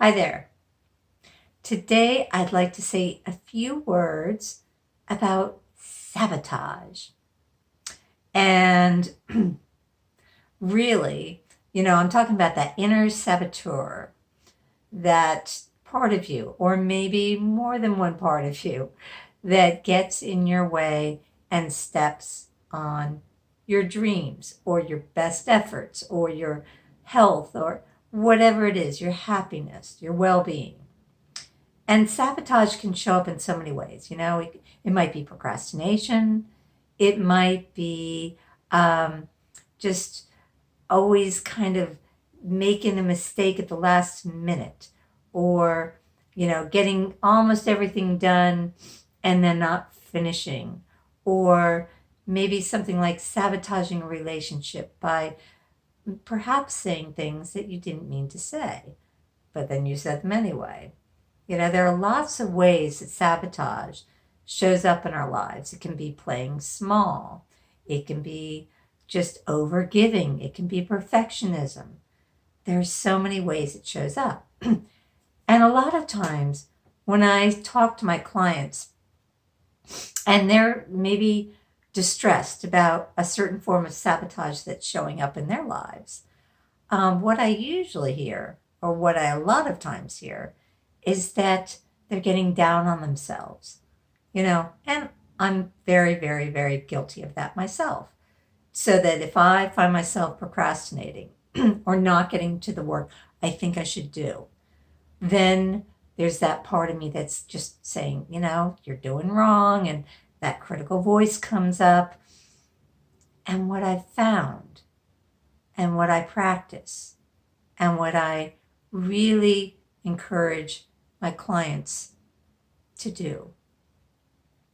Hi there. Today I'd like to say a few words about sabotage. And really, I'm talking about that inner saboteur, that part of you, or maybe more than one part of you, that gets in your way and steps on your dreams or your best efforts or your health or whatever it is, your happiness, your well being. And sabotage can show up in so many ways. It might be procrastination. It might be just always kind of making a mistake at the last minute, or, getting almost everything done and then not finishing, or maybe something like sabotaging a relationship by perhaps saying things that you didn't mean to say, but then you said them anyway. There are lots of ways that sabotage shows up in our lives. It can be playing small. It can be just over giving. It can be perfectionism. There's so many ways it shows up. And a lot of times when I talk to my clients and they're maybe distressed about a certain form of sabotage that's showing up in their lives, what I usually hear, or what I a lot of times hear, is that they're getting down on themselves, and I'm very, very, very guilty of that myself. So that if I find myself procrastinating or not getting to the work I think I should do, then there's that part of me that's just saying, you're doing wrong, and that critical voice comes up. And what I've found, and what I practice, and what I really encourage my clients to do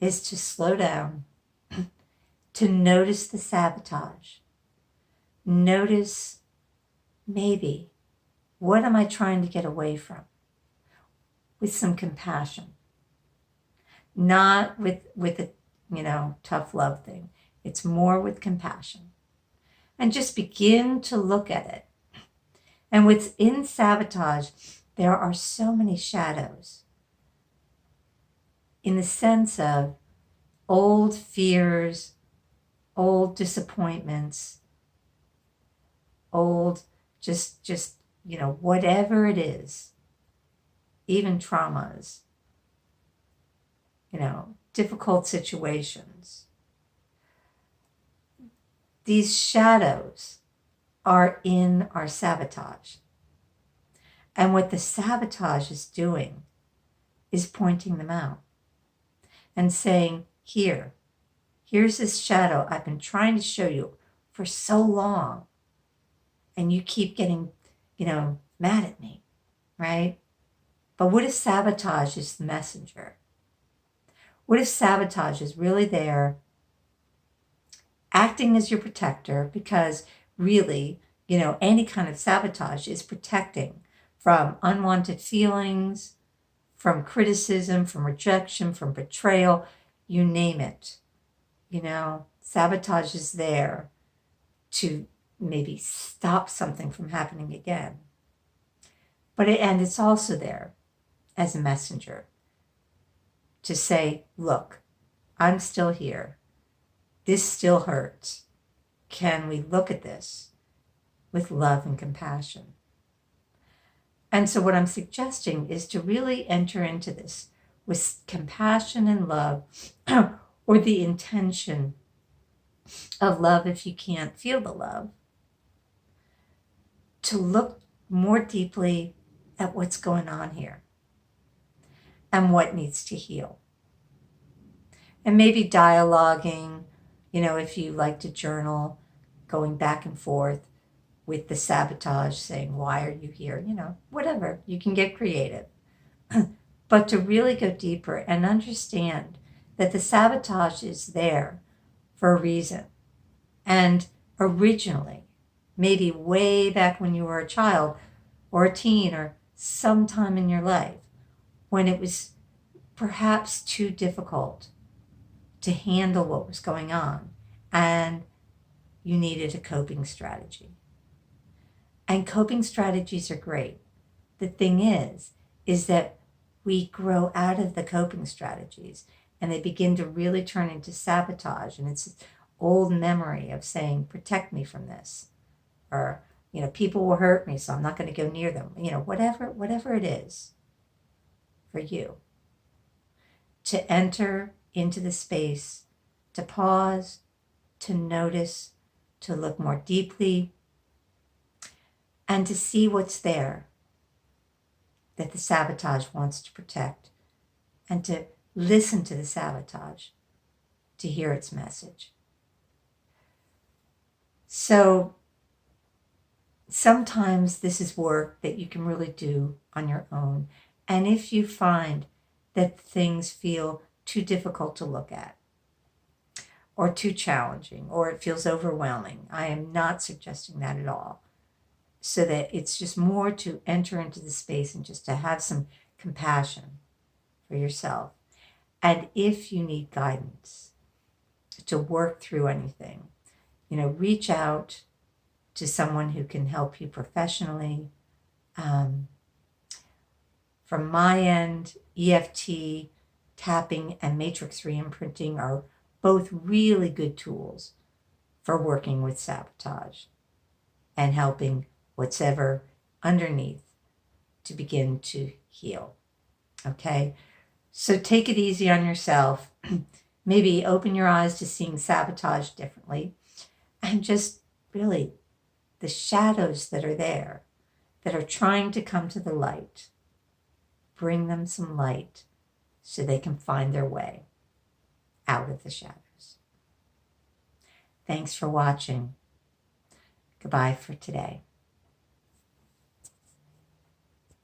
is to slow down, to notice the sabotage. Notice, maybe, what am I trying to get away from? With some compassion. Not with a, tough love thing. It's more with compassion. And just begin to look at it. And within sabotage, there are so many shadows, in the sense of old fears, old disappointments, old just whatever it is, even traumas, difficult situations. These shadows are in our sabotage. And what the sabotage is doing is pointing them out and saying, here's this shadow I've been trying to show you for so long. And you keep getting, mad at me, right? But what if sabotage is the messenger? What if sabotage is really there, acting as your protector? Because really, any kind of sabotage is protecting from unwanted feelings, from criticism, from rejection, from betrayal, you name it. Sabotage is there to maybe stop something from happening again. And it's also there as a messenger to say, look, I'm still here. This still hurts. Can we look at this with love and compassion? And so what I'm suggesting is to really enter into this with compassion and love, or the intention of love if you can't feel the love, to look more deeply at what's going on here and what needs to heal. And maybe dialoguing, if you like to journal, going back and forth with the sabotage, saying, why are you here? Whatever. You can get creative. But to really go deeper and understand that the sabotage is there for a reason. And originally, maybe way back when you were a child or a teen or sometime in your life, when it was perhaps too difficult to handle what was going on and you needed a coping strategy. And coping strategies are great. the thing is that we grow out of the coping strategies and they begin to really turn into sabotage. And it's this old memory of saying, protect me from this. Or, people will hurt me, so I'm not going to go near them. Whatever it is for you. To enter into the space, to pause, to notice, to look more deeply, and to see what's there that the sabotage wants to protect, and to listen to the sabotage, to hear its message. So sometimes this is work that you can really do on your own. And if you find that things feel too difficult to look at, or too challenging, or it feels overwhelming, I am not suggesting that at all. So that it's just more to enter into the space and just to have some compassion for yourself. And if you need guidance to work through anything, reach out to someone who can help you professionally. From my end, EFT, tapping, and matrix reimprinting are both really good tools for working with sabotage and helping what's ever underneath to begin to heal. Okay? So take it easy on yourself. Maybe open your eyes to seeing sabotage differently, and just really the shadows that are there, that are trying to come to the light. Bring them some light so they can find their way out of the shadows. Thanks for watching. Goodbye for today.